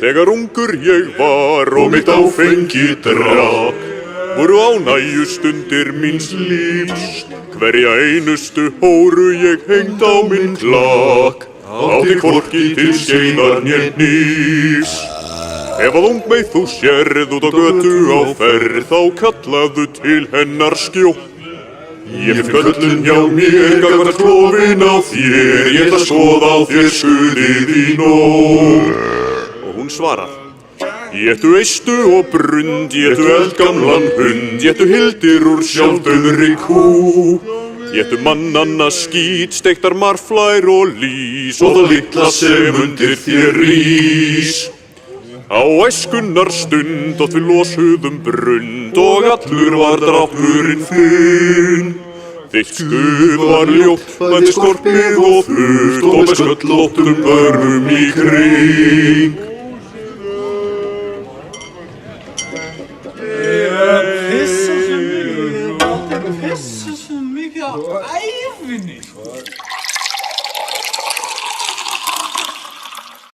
Þegar ungur ég var og mitt áfengi drakk, voru ánægjustundir míns lífs. Hverja einustu hóru ég hengd á minn klakk, átti hvorki til skeiðar né hnífs. Ef að ungmeið þú sérð út á götu á ferð, þá kallaðu til hennar skjó. Ég finn köllun hjá mér, gagnvart klofin á þér, ég ætla að skoða á þér skurðið í nóg. Og hún svarar: Étu eistu og brund, étu eldgamlan hund, étu hildir úr sjálfdauðri kú. Étu mannanna skít, steiktar marflær og lýs, og það litla sem undir þér rís. Á æskunnar stund og við losuðum brund, og allur var drátturinn þinn. Þitt stuð var ljótt, bæði skorpið og þurft, og með sköllóttum börnum í kring. Pissa svo mikið á æfinni.